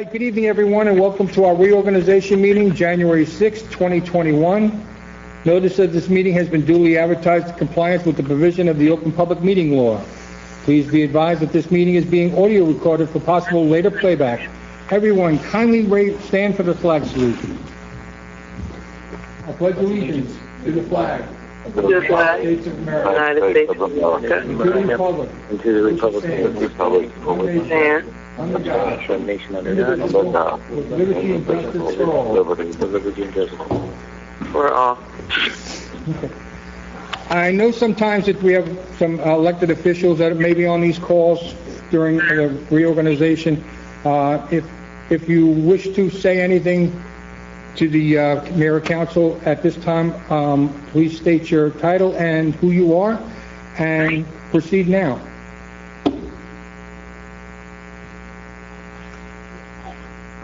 right, good evening, everyone, and welcome to our reorganization meeting, January 6, 2021. Notice that this meeting has been duly advertised in compliance with the provision of the Open Public Meeting Law. Please be advised that this meeting is being audio recorded for possible later playback. Everyone, kindly stand for the flag salute. I pledge allegiance to the flag of the United States of America, and to the republic, under God, one nation under God, with liberty and justice for all. liberty and justice for all. Okay. I know sometimes that we have some elected officials that may be on these calls during the reorganization. If you wish to say anything to the mayor and council at this time, please state your title and who you are, and proceed now.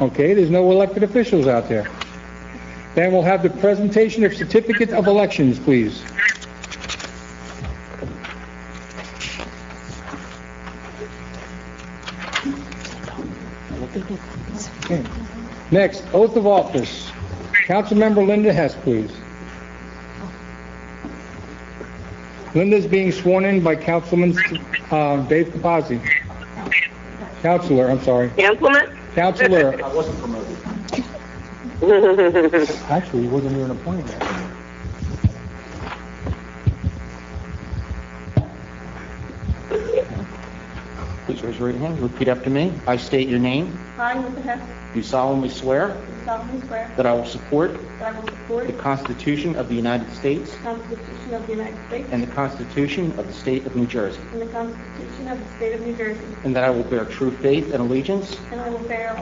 Okay, there's no elected officials out there. Then we'll have the presentation of certificate of elections, please. Okay. Next, oath of office. Councilmember Linda Hess, please. Linda is being sworn in by Councilman Dave Capazzi. Counselor, I'm sorry. Councilman? Counselor. I wasn't promoted. Actually, he wasn't even appointed. Please raise your right hand. Repeat after me. I state your name. I, Linda Hess, Do solemnly swear do solemnly swear that I will support that I will support the Constitution of the United States the Constitution of the United States and the Constitution of the State of New Jersey, and the Constitution of the State of New Jersey, and that I will bear true faith and allegiance and I will bear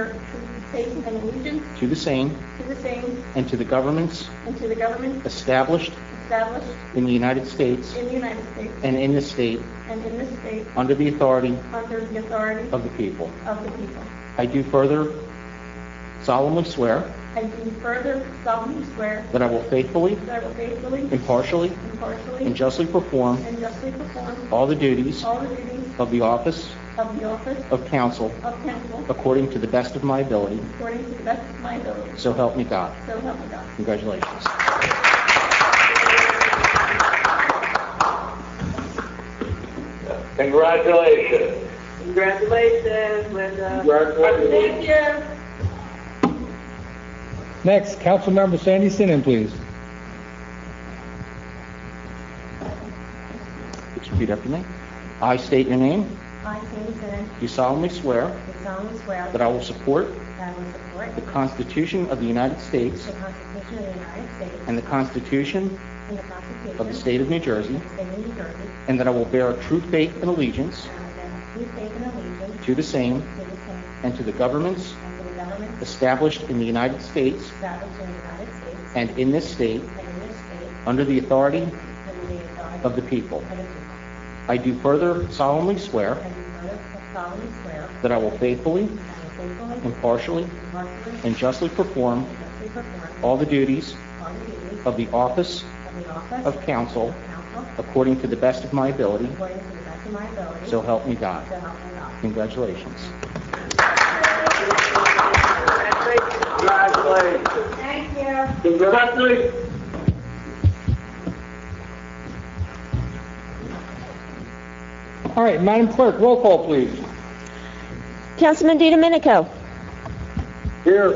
true faith and allegiance to the same to the same and to the governments and to the government established established in the United States in the United States and in this state and in this state under the authority under the authority of the people. of the people. I do further solemnly swear I do further solemnly swear that I will faithfully, that I will faithfully, impartially, impartially, and justly perform and justly perform all the duties all the duties of the office of the office of council of council according to the best of my ability. according to the best of my ability. So help me God. So help me God. Congratulations. Congratulations. Congratulations, Linda. Congratulations. Thank you. Next, Councilmember Sandy Synon, please. Please repeat after me. I state your name. I, Sandy Synon, Do solemnly swear do solemnly swear that I will support that I will support the Constitution of the United States the Constitution of the United States and the Constitution and the Constitution of the State of New Jersey, of the State of New Jersey, and that I will bear true faith and allegiance and that I will faith and allegiance to the same to the same and to the governments and to the government established in the United States established in the United States and in this state and in this state under the authority under the authority of the people. of the people. I do further solemnly swear I do further solemnly swear that I will faithfully, that I will faithfully, impartially, impartially, and justly perform and justly perform all the duties all the duties of the office of the office of council council according to the best of my ability. according to the best of my ability. So help me God. So help me God. Congratulations. Congratulations. Thank you. Congratulations. All right, Madam Clerk, roll call, please. Councilman DiDomenico. Here.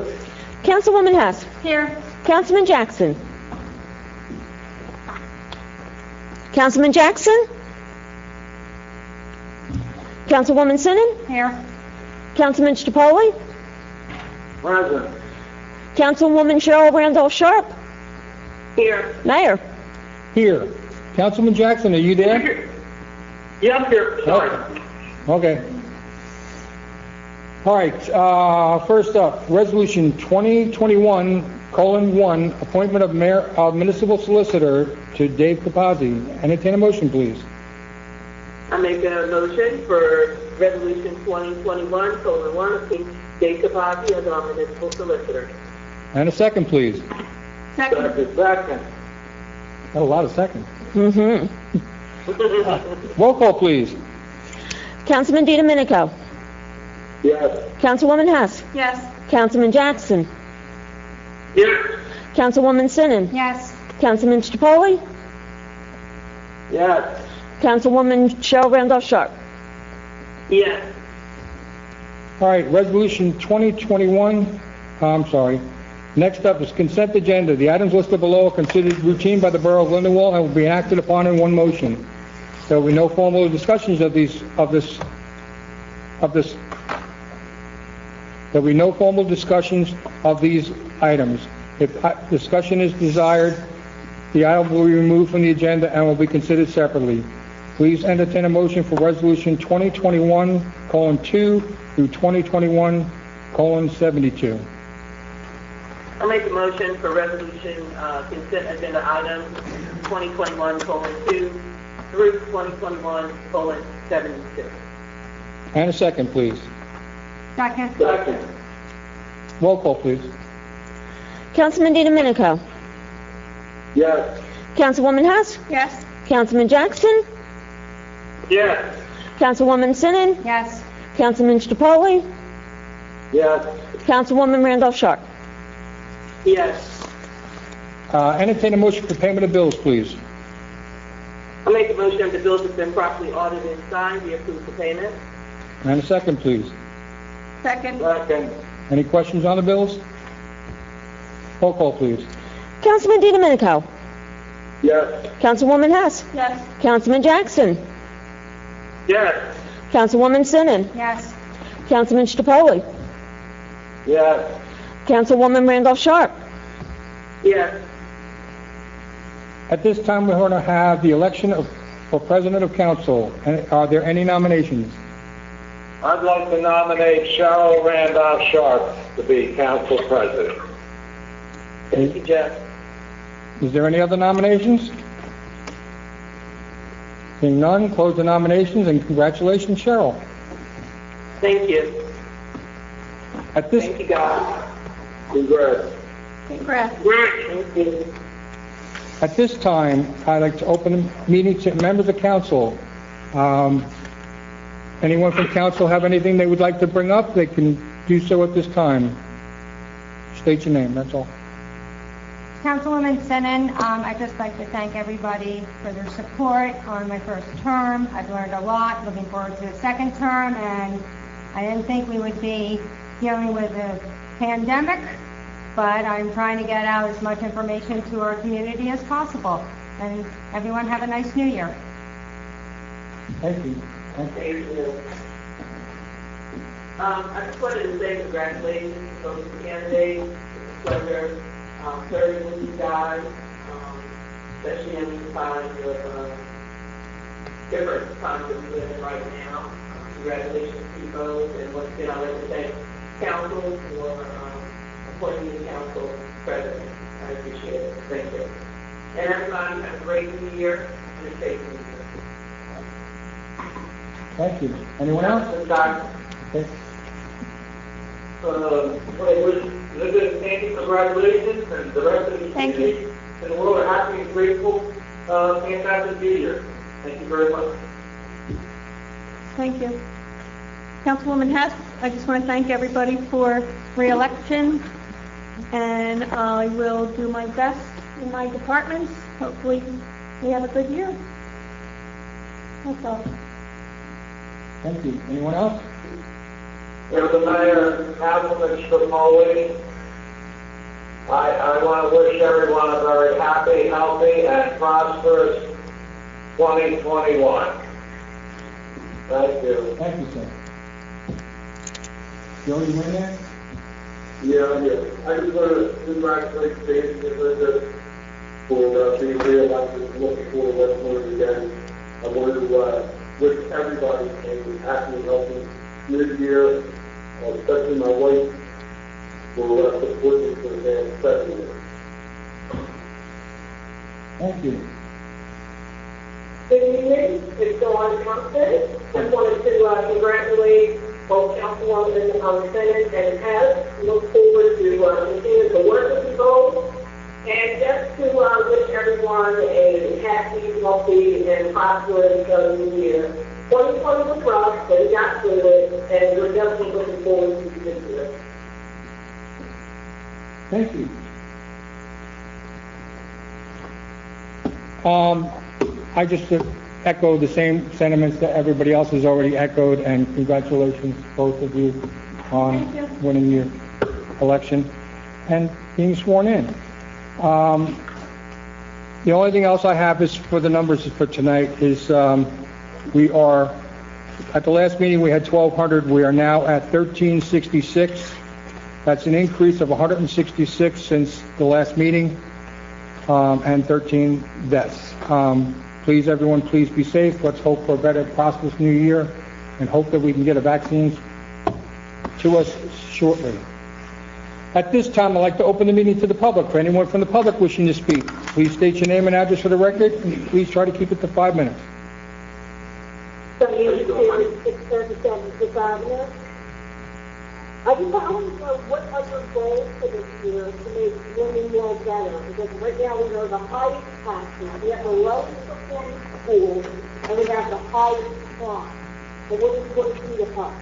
Councilwoman Hess. Here. Councilman Jackson. Councilman Jackson. Councilwoman Synon. Here. Councilman Stapoli. Present. Councilwoman Cheryl Randolph Sharp. Here. Mayor. Here. Councilman Jackson, are you there? Yeah, I'm here. Sorry. Okay. All right, first up, Resolution 2021:1, appointment of municipal solicitor to Dave Capazzi. Entertain a motion, please. I make a motion for Resolution 2021:1, appoint Dave Capazzi as our municipal solicitor. And a second, please. Second. Second. Got a lot of seconds. Mm-hmm. Roll call, please. Councilman DiDomenico. Yes. Councilwoman Hess, Yes. Councilman Jackson, Yes. Councilwoman Synon, Yes. Councilman Chipoli, Yes. Councilwoman Cheryl Randolph Sharp. Yes. All right, Resolution 2021, Next up is consent agenda. The items listed below are considered routine by the Borough of Lindenwold and will be acted upon in one motion. There will be no formal discussions there'll be no formal discussions of these items. If discussion is desired, the item will be removed from the agenda and will be considered separately. Please entertain a motion for Resolution 2021:2 through 2021:72. I'll make a motion for resolution, consent agenda items 2021:2 through 2021:72. And a second, please. Second. Second. Roll call, please. Councilman DiDomenico, Yes. Councilwoman Hess, Yes. Councilman Jackson, Yes. Councilwoman Synon, Yes. Councilman Chipoli, Yes. Councilwoman Randolph Sharp. Yes. Entertain a motion for payment of bills, please. I'll make a motion if the bills have been properly audited and signed, be approved for payment. And a second, please. Second. Second. Any questions on the bills? Roll call, please. Councilman DiDomenico, Yes. Councilwoman Hess, Yes. Councilman Jackson, Yes. Councilwoman Synon, Yes. Councilman Chipoli, Yes. Councilwoman Randolph Sharp. Yes. At this time, we're going to have the election for President of Council. Are there any nominations? I'd like to nominate Cheryl Randolph Sharp to be council president. Thank you, Jeff. Is there any other nominations? Seeing none, close the nominations, and congratulations, Cheryl. Thank you. At this, Thank you, guys. Congrats. Congrats. Thank you. at this time, I'd like to open the meeting to members of council. Anyone from council have anything they would like to bring up? They can do so at this time. State your name, that's all. Councilwoman Synon, I'd just like to thank everybody for their support on my first term. I've learned a lot, looking forward to a second term, and I didn't think we would be dealing with a pandemic, but I'm trying to get out as much information to our community as possible. And everyone have a nice new year. Thank you. Thank you. I just wanted to say congratulations to those candidates. It's a pleasure serving with you guys, especially in these times of different times that we live in right now. Congratulations to you both, and once again, I'd like to thank council for appointing me council president. I appreciate it. Thank you. And everybody have a great new year and a safe new year. Thank you. Anyone else? Okay. Linda, thank you, congratulations, and the rest of the Thank community and the world are happy and grateful. Fantastic New Year. Thank you very much. Thank you. Councilwoman Hess, I just want to thank everybody for re-election, and I will do my best in my departments. Hopefully, we have a good year. That's all. Thank you. Anyone else? The Mayor, Councilman Chipoli, I want to wish everyone a very happy, healthy, and prosperous 2021. Thank you. Thank you, sir. Joe, you in there? Yeah. I just want to congratulate Jason and Linda for being re-elected. Looking forward to working with you again. I want to wish everybody a happy and healthy new year, especially my wife, for supporting for the past 7 years. Thank you. Good evening, it's Dawn Thompson. Just wanted to congratulate both Councilwoman Synon and Hess. Look forward to continuing to work with you both. And just to wish everyone a happy, healthy, and prosperous new year. 2020 was rough, but we got through it, and we're definitely looking forward to this year. Thank you. I just echo the same sentiments that everybody else has already echoed, and congratulations, both of you, on winning your election and being sworn in. The only thing else I have is for the numbers for tonight is we are, at the last meeting we had 1,200, we are now at 1,366. That's an increase of 166 since the last meeting, and 13 deaths. Please, everyone, please be safe. Let's hope for a better, prosperous new year, and hope that we can get a vaccine to us shortly. At this time, I'd like to open the meeting to the public. For anyone from the public wishing to speak, please state your name and address for the record, and please try to keep it to 5 minutes. So you do 637 Fifth Avenue. I just want to know what are your goals for this year to make Lindenwold better? Because right now we are the highest taxes, we have the lowest performing schools, and we have the highest crime. So what is the up?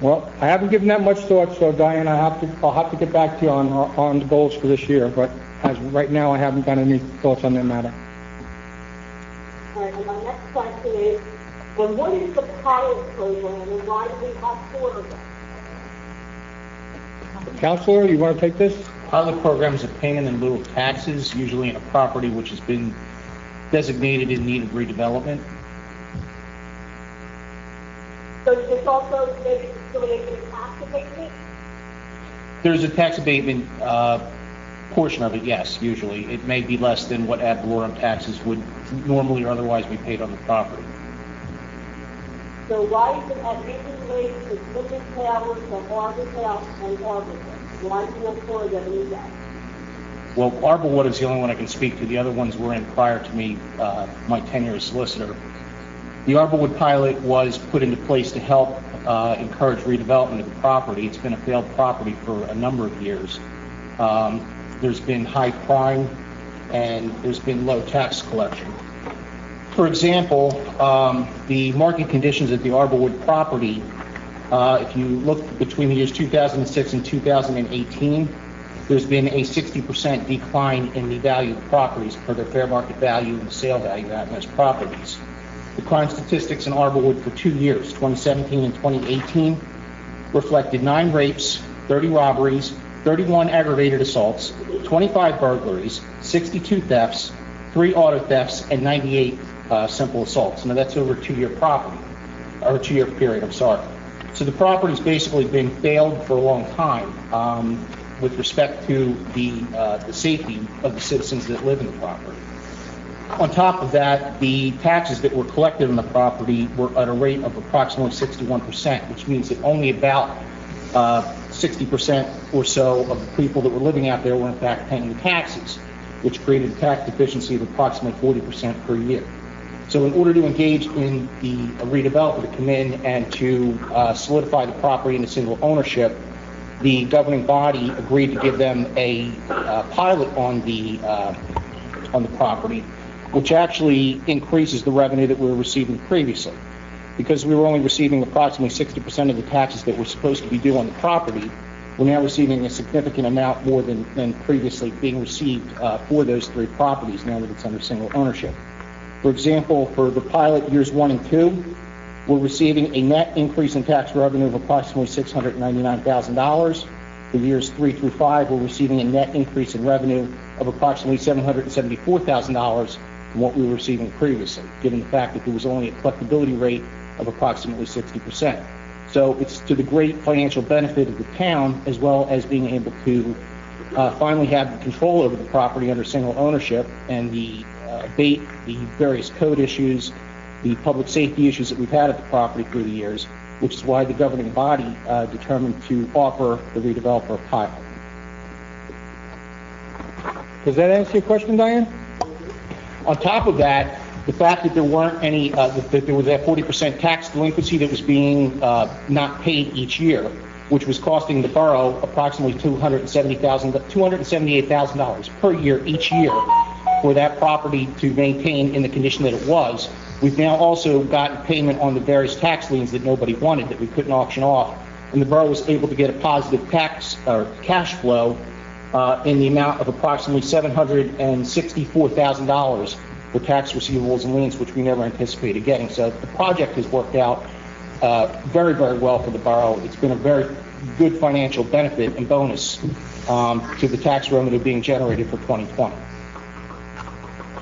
Well, I haven't given that much thought, so Diane, I'll have to get back to you on the goals for this year. But as right now, I haven't got any thoughts on that matter. All right, and my next question is, and what is the pilot program, and why do we have 4 of them? Counselor, you want to take this? Pilot program is a payment in lieu of taxes, usually in a property which has been designated in need of redevelopment. So it's also related to tax abatement? There's a tax abatement portion of it, yes, usually. It may be less than what ad valorem taxes would normally or otherwise be paid on the property. So why is it admission rates to Smith Towers, to Arbor House, and Arbor? Why do you have 4 of them in that? Well, Arbor is the only one I can speak to. The other ones were in prior to me, my tenure as solicitor. The Arborwood pilot was put into place to help encourage redevelopment of the property. It's been a failed property for a number of years. There's been high crime and there's been low tax collection. For example, the market conditions at the Arborwood property, if you look between the years 2006 and 2018, there's been a 60% decline in the value of properties per their fair market value and sale value at those properties. The crime statistics in Arborwood for 2 years, 2017 and 2018, reflected 9 rapes, 30 robberies, 31 aggravated assaults, 25 burglaries, 62 thefts, 3 auto thefts, and 98 simple assaults. Now that's over a 2-year property, or a 2-year period, I'm sorry. So the property's basically been failed for a long time with respect to the safety of the citizens that live in the property. On top of that, the taxes that were collected on the property were at a rate of approximately 61%, which means that only about 60% or so of the people that were living out there were in fact paying the taxes, which created a tax deficiency of approximately 40% per year. So in order to engage in the redevelopment, to come in and to solidify the property into single ownership, the governing body agreed to give them a pilot on the property, which actually increases the revenue that we were receiving previously. Because we were only receiving approximately 60% of the taxes that were supposed to be due on the property, we're now receiving a significant amount more than previously being received for those 3 properties now that it's under single ownership. For example, for the pilot years 1 and 2, we're receiving a net increase in tax revenue of approximately $699,000. For years 3 through 5, we're receiving a net increase in revenue of approximately $774,000 from what we were receiving previously, given the fact that there was only a collectability rate of approximately 60%. So it's to the great financial benefit of the town, as well as being able to finally have control over the property under single ownership and abate the various code issues, the public safety issues that we've had at the property through the years, which is why the governing body determined to offer the redeveloper a pilot. Does that answer your question, Diane? On top of that, the fact that there weren't any, that there was that 40% tax delinquency that was being not paid each year, which was costing the borough approximately $278,000 per year each year for that property to maintain in the condition that it was We've now also gotten payment on the various tax liens that nobody wanted, that we couldn't auction off, and the borough was able to get a positive tax or cash flow in the amount of approximately $764,000 for tax receivables and liens, which we never anticipated getting. So the project has worked out very, very well for the borough. It's been a very good financial benefit and bonus to the tax revenue being generated for 2020.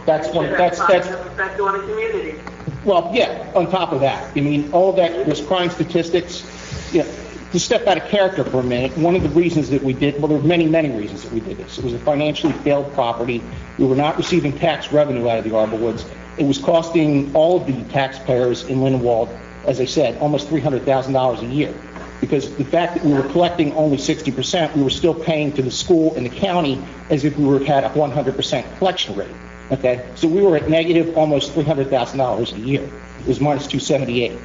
That's on the community. Well, yeah, on top of that, I mean, all of that, there's crime statistics, to step out of character for a minute, one of the reasons that we did, well, there were many, many reasons that we did this. It was a financially failed property. We were not receiving tax revenue out of the Arborwoods. It was costing all of the taxpayers in Lindenwold, as I said, almost $300,000 a year. Because the fact that we were collecting only 60%, we were still paying to the school and the county as if we had a 100% collection rate. Okay, so we were at negative almost $300,000 a year. It was minus 278.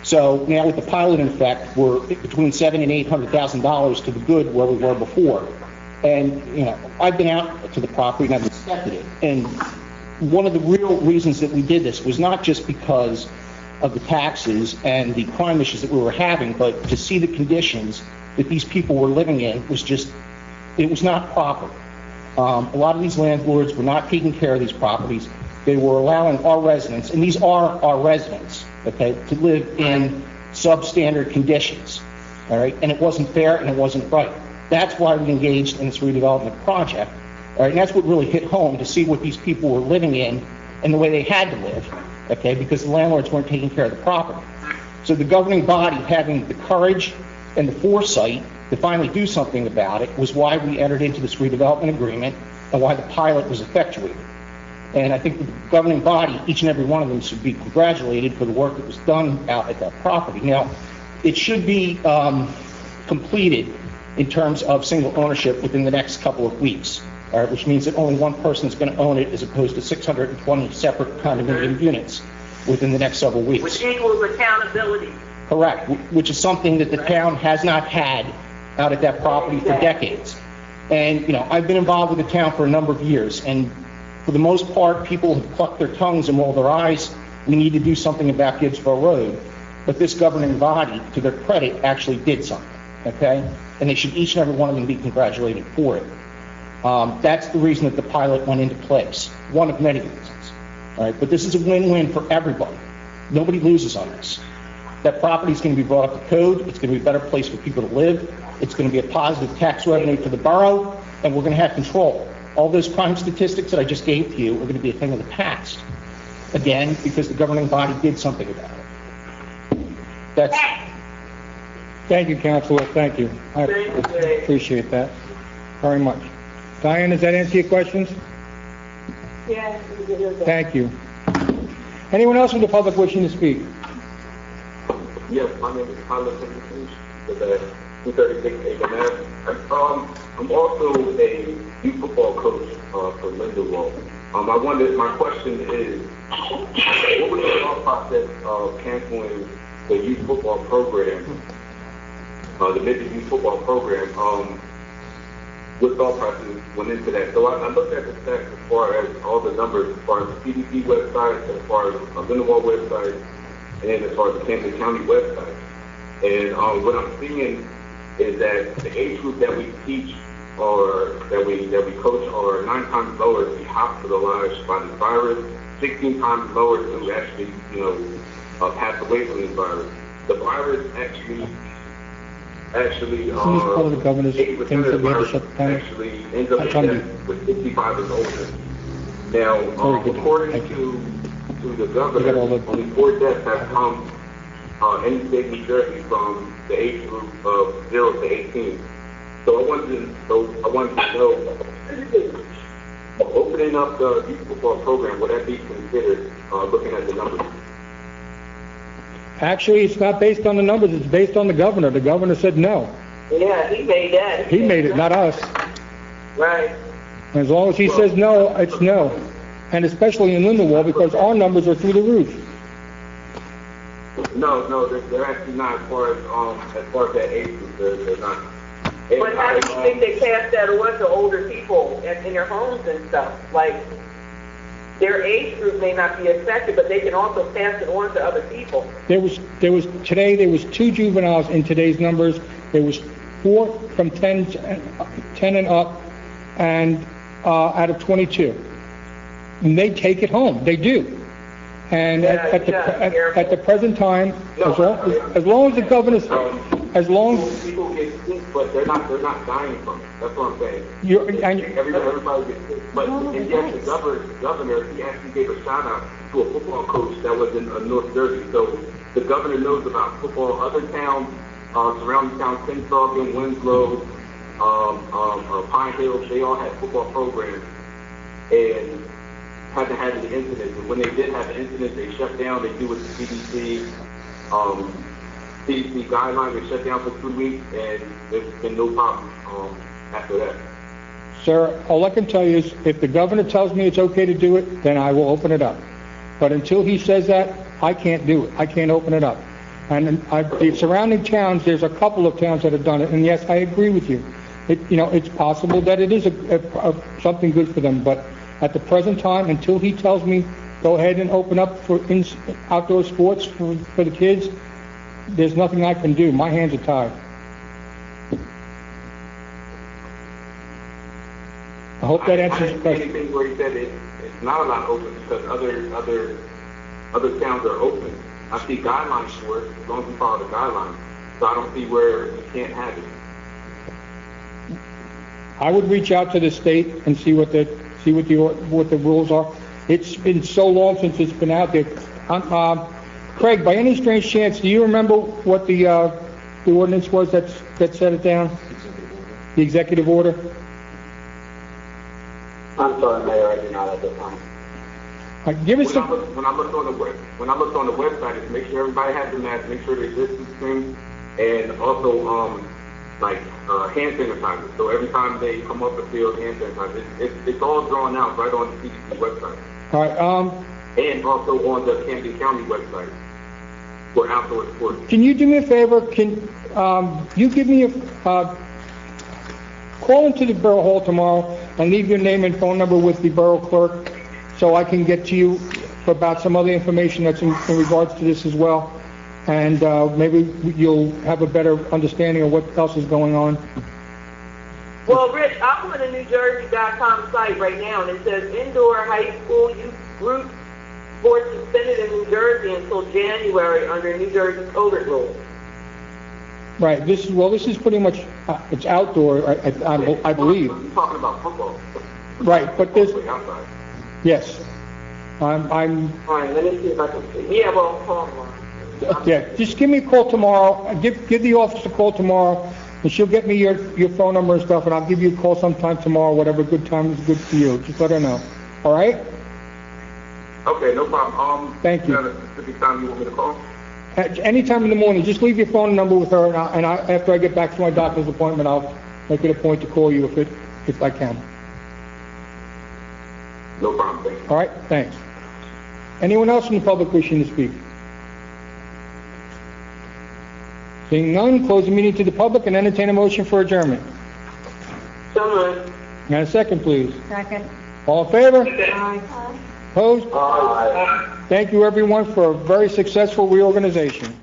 So now with the pilot in effect, we're between $700,000 and $800,000 to the good where we were before. And I've been out to the property and I've inspected it. And one of the real reasons that we did this was not just because of the taxes and the crime issues that we were having, but to see the conditions that these people were living in was just, it was not proper. A lot of these landlords were not taking care of these properties. They were allowing our residents, and these are our residents, okay, to live in substandard conditions, all right? And it wasn't fair and it wasn't right. That's why we engaged in this redevelopment project, all right? And that's what really hit home, to see what these people were living in and the way they had to live, okay, because the landlords weren't taking care of the property. So the governing body, having the courage and the foresight to finally do something about it, was why we entered into this redevelopment agreement and why the pilot was effectuated. And I think the governing body, each and every one of them, should be congratulated for the work that was done out at that property. Now, it should be completed in terms of single ownership within the next couple of weeks, all right, which means that only one person is going to own it as opposed to 620 separate condominium units within the next several weeks. Which equals accountability. Correct, which is something that the town has not had out at that property for decades. And, I've been involved with the town for a number of years, and for the most part, people have plucked their tongues and rolled their eyes. We need to do something about Gibbsboro Road. But this governing body, to their credit, actually did something, okay? And they should, each and every one of them, be congratulated for it. That's the reason that the pilot went into place, one of many reasons, all right? But this is a win-win for everybody. Nobody loses on this. That property is going to be brought up to code. It's going to be a better place for people to live. It's going to be a positive tax revenue for the borough, and we're going to have control. All those crime statistics that I just gave to you are going to be a thing of the past. Again, because the governing body did something about it. Thank you, Councilor. Thank you. I appreciate that very much. Diane, does that answer your questions? Yes. Thank you. Anyone else from the public wishing to speak? Yes, my name is Tyler Simpson with 236 AMF. I'm also a youth football coach for Lindenwold. My question is, what was the thought process of canceling the youth football program, the midget youth football program? What thought process went into that? So I looked at the stats as far as all the numbers, as far as the CDC website, as far as the Lindenwold website, and as far as the Camden County website. And what I'm seeing is that the age group that we teach or that we coach are 9 times lower to be hospitalized by the virus, 16 times lower to actually, pass away from this virus. The virus actually, 8% of the virus actually ends up in death with 65 and older. Now, according to the governor, only 4 deaths have come in the state of New Jersey from the age group of 0 to 18. So I wanted to know, opening up the youth football program, would that be considered looking at the numbers? Actually, it's not based on the numbers. It's based on the governor. The governor said no. Yeah, he made that. He made it, not us. Right. As long as he says no, it's no. And especially in Lindenwold, because our numbers are through the roof. No, they're actually not as far as that age group. They're not. But how do you think they pass that on to older people in their homes and stuff? Like, their age group may not be affected, but they can also pass it on to other people. There was 2 juveniles in today's numbers. There was 4 from 10 and up, and out of 22. And they take it home. They do. And at the present time, as long as the governor's, as long as people get sick, but they're not dying from it. That's what I'm saying. Everybody gets sick, but and yes, the governor, he actually gave a shout out to a football coach that was in North Jersey. So the governor knows about football. Other towns, surrounding towns, Pennsauken, Winslow, Pine Hill, they all had football programs and haven't had any incidents. And when they did have an incident, they shut down. They do with the CDC. CDC guidelines, they shut down for 2 weeks, and there's been no problem after that. Sir, all I can tell you is if the governor tells me it's okay to do it, then I will open it up. But until he says that, I can't do it. I can't open it up. And the surrounding towns, there's a couple of towns that have done it, and yes, I agree with you. It's possible that it is something good for them, but at the present time, until he tells me go ahead and open up for outdoor sports for the kids, there's nothing I can do. My hands are tied. I hope that answers your question. Anything where he said it's not allowed open because other towns are open. I see guidelines for it as long as we follow the guidelines. So I don't see where you can't have it. I would reach out to the state and see what the rules are. It's been so long since it's been out there. Craig, by any strange chance, do you remember what the ordinance was that set it down? The executive order? I'm sorry, Mayor, I do not at this time. Give us some. When I looked on the website, it's make sure everybody has the mask, make sure they distancing, and also hand sanitizer. So every time they come up the field, hand sanitizer. It's all drawn out right on the CDC website. All right. And also on the Camden County website for outdoor sports. Can you do me a favor? Can you give me a call into the Borough Hall tomorrow and leave your name and phone number with the Borough Clerk so I can get to you about some other information that's in regards to this as well. And maybe you'll have a better understanding of what else is going on. Well, Rich, I'm on the NewJersey.com site right now, and it says indoor high school youth group sports suspended in New Jersey until January under New Jersey COVID rules. Right. This is pretty much it's outdoor. I believe. You're talking about football. Right, but there's outside. yes. I'm. All right. Let me see if I can see. Yeah. Well, hold on. Yeah. Just give me a call tomorrow. Give the office a call tomorrow, and she'll get me your phone number and stuff, and I'll give you a call sometime tomorrow. Whatever good time is good for you. Just let her know. All right. Okay, no problem. Thank you. Is there a specific time you want me to call? At any time in the morning, just leave your phone number with her, and after I get back to my doctor's appointment, I'll make it a point to call you if I can. No problem, thank you. All right, thanks. Anyone else in the public wishing to speak? Seeing none, close the meeting to the public and entertain a motion for adjournment. So moved. And a second, please. Second. All in favor? Aye. Opposed? Thank you, everyone, for a very successful reorganization.